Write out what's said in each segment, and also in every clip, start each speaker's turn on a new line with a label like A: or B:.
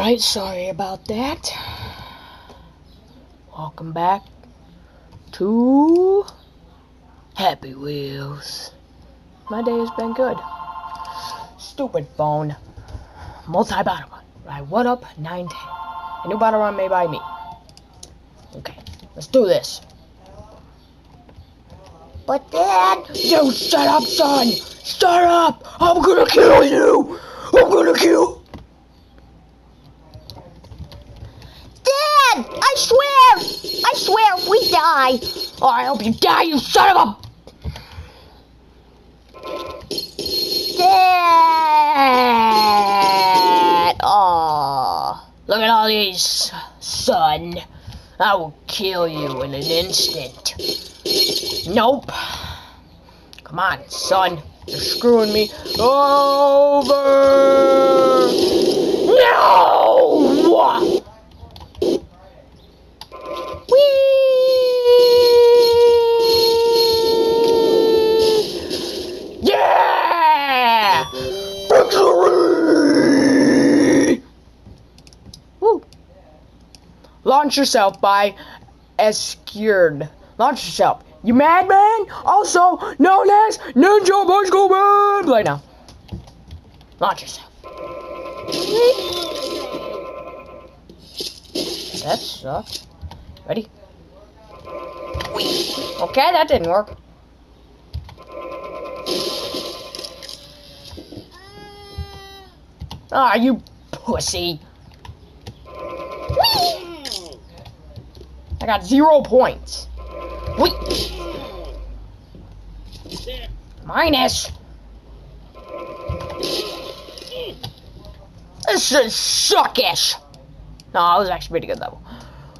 A: Alright, sorry about that. Welcome back to Happy Wheels. My day has been good. Stupid phone. Multi-battle run. Right, what up? 910. A new battle run made by me. Okay, let's do this. But Dad! You shut up, son! Shut up! I'm gonna kill you! I'm gonna kill...
B: Dad! I swear if we die.
A: Oh, I hope you die, you son of a...
B: Dad! Oh.
A: Look at all these, son. I will kill you in an instant. Nope. Come on, son. You're screwing me over. No! Whee! Yeah! Victory! Woo! Launch yourself by Escured. Launch yourself. You madman? Also known as Ninja Bicycle Man! Play now. Launch yourself. That sucked. Ready? Okay, that didn't work. Ah, you pussy. I got 0 points. Wait. Minus. This is suckish. No, that was actually pretty good level.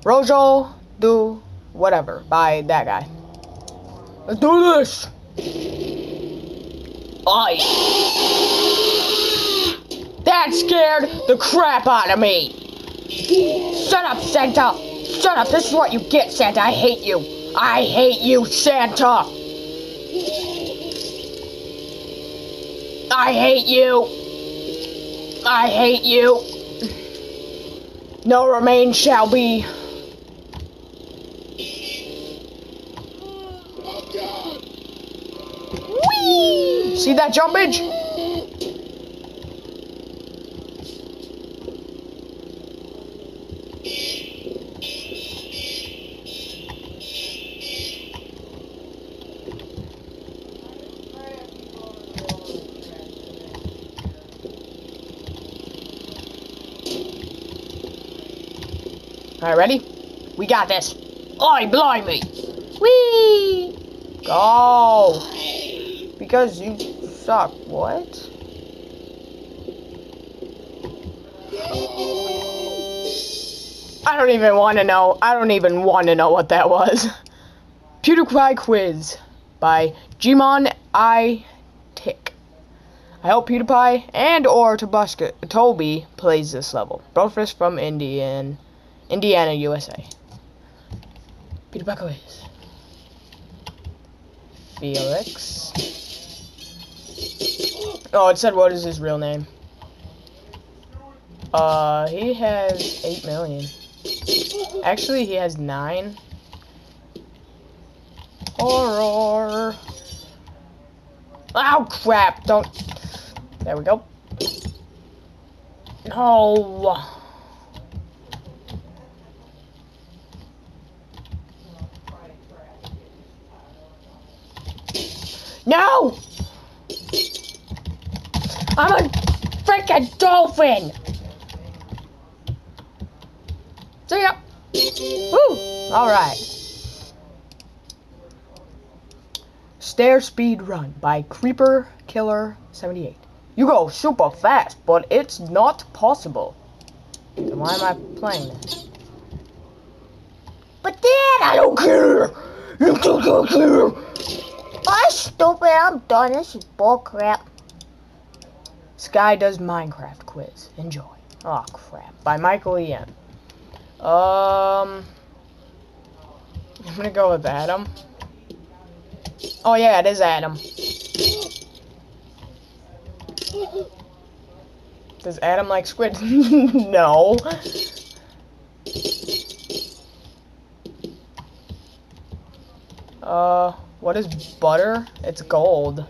A: Rojo do whatever by that guy. Let's do this. Oi. That scared the crap out of me. Shut up, Santa. Shut up. This is what you get, Santa. I hate you. I hate you, Santa. I hate you. I hate you. No remain shall be. Whee! See that jumpage? Alright, ready? We got this. Oi, blimey! Whee! Go! Because you suck. What? I don't even want to know. I don't even want to know what that was. PewDiePie Quiz by Jimon I Tick. I hope PewDiePie and or Toby plays this level. Both is from Indiana, USA. PewDiePie Quiz. Felix. Oh, it said what is his real name. He has 8 million. Actually, he has 9. Horror. Oh, crap. Don't. There we go. No. No! I'm a freaking dolphin! See ya! Woo! Alright. Stair Speed Run by Creeper Killer 78. You go super fast, but it's not possible. Then why am I playing this?
B: But Dad,
A: I don't care! You don't care!
B: I'm stupid. I'm done. This is bullcrap.
A: Sky Does Minecraft Quiz. Enjoy. Oh crap. By Michael E.M. I'm gonna go with Adam. Oh yeah, it is Adam. Does Adam like squid? No. What is butter? It's gold.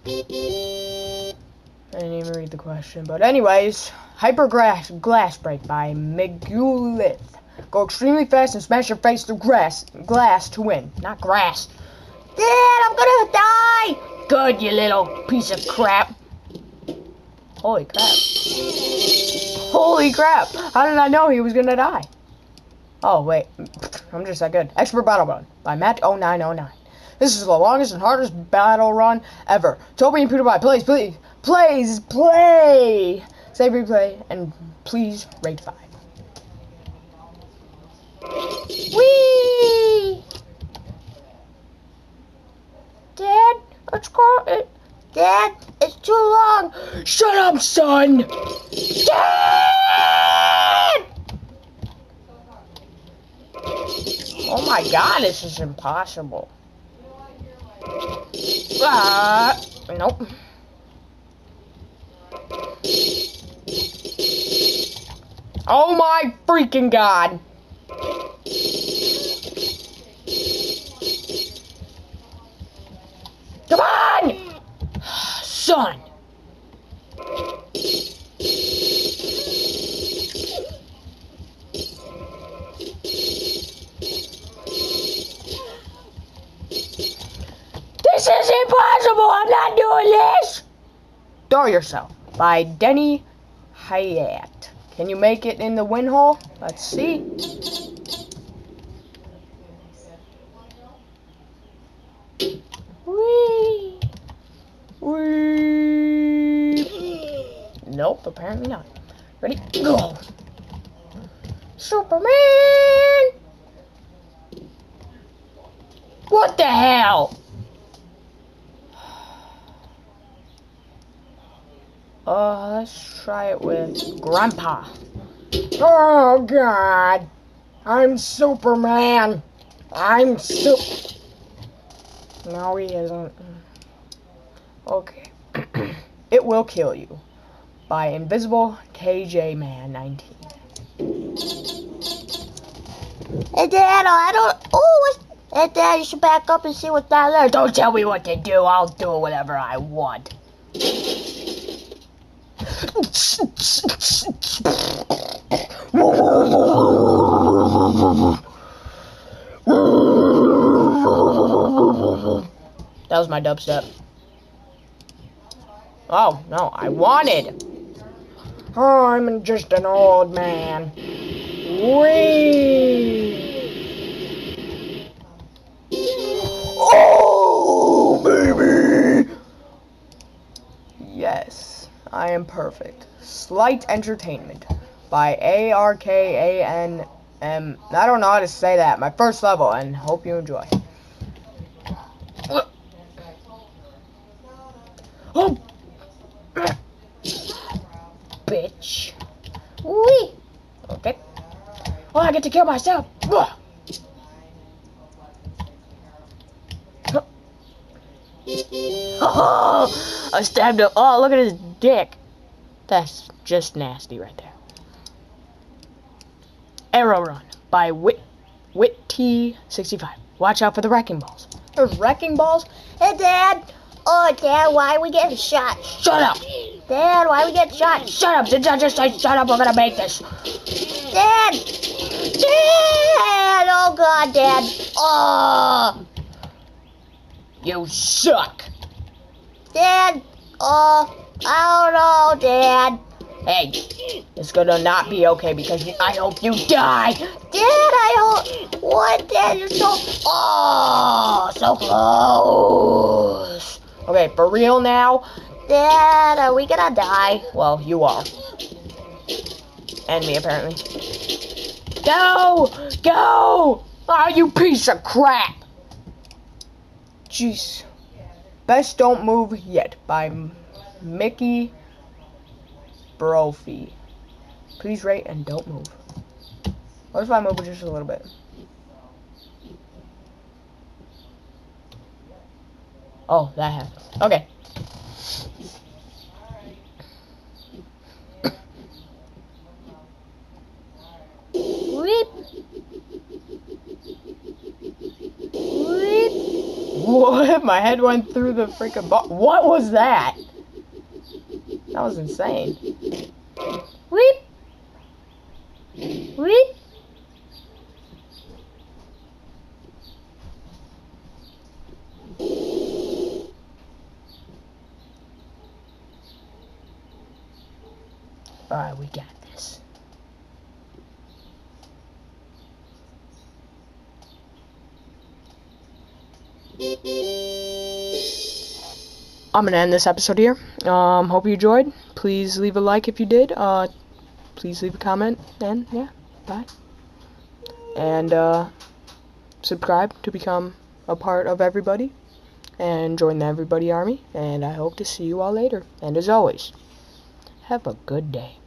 A: I didn't even read the question, but anyways, Hyper Glass Break by Megulith. Go extremely fast and smash your face through glass to win, not grass.
B: Dad, I'm gonna die!
A: Good, you little piece of crap. Holy crap. Holy crap. How did I know he was gonna die? Oh, wait. I'm just that good. Expert Battle Run by Matt0909. This is the longest and hardest battle run ever. Toby and PewDiePie, please play! Save replay and please rate 5.
B: Whee! Dad, let's go. Dad, it's too long.
A: Shut up, son!
B: Dad!
A: Oh my god, this is impossible. Nope. Oh my freaking god. Come on! Son! This is impossible! I'm not doing this! Throw Yourself by Denny Hayat. Can you make it in the win hole? Let's see. Whee! Whee! Nope, apparently not. Ready? Go! Superman! What the hell? Let's try it with Grandpa. Oh, God. I'm Superman. No, he isn't. Okay. It Will Kill You by Invisible KJ Man 19.
B: Hey, Dad, I don't. Oh, hey, Dad, you should back up and see what's down there.
A: Don't tell me what to do. I'll do whatever I want. That was my dubstep. Oh, no, I wanted. Oh, I'm just an old man. Whee! Oh, baby! Yes, I am perfect. Slight Entertainment by ARKANM. I don't know how to say that. My first level, and hope you enjoy. Oh! Bitch.
B: Wee!
A: Okay. Oh, I get to kill myself. Oh, I stabbed him. Oh, look at his dick. That's just nasty right there. Arrow Run by Witty65. Watch out for the wrecking balls. There's wrecking balls?
B: Hey, Dad. Oh, Dad, why are we getting shot?
A: Shut up!
B: Dad, why are we getting shot?
A: Shut up! Did I just say shut up? We're gonna make this.
B: Dad! Dad! Oh, God, Dad. Oh!
A: You suck!
B: Dad! Oh, I don't know, Dad.
A: Hey, it's gonna not be okay because I hope you die.
B: Dad, I hope. What, Dad? You're so. Oh, so close.
A: Okay, for real now?
B: Dad, are we gonna die?
A: Well, you are. And me, apparently. Go! Go! Oh, you piece of crap! Jeez. Best Don't Move Yet by Mickey Brophy. Please rate and don't move. What if I move just a little bit? Oh, that happened. Okay.
B: Weep. Weep.
A: What? My head went through the freaking bar. What was that? That was insane.
B: Weep. Weep.
A: Alright, we got this. I'm gonna end this episode here. Hope you enjoyed. Please leave a like if you did. Please leave a comment. And yeah, bye. And subscribe to become a part of everybody. And join the Everybody Army. And I hope to see you all later. And as always, have a good day.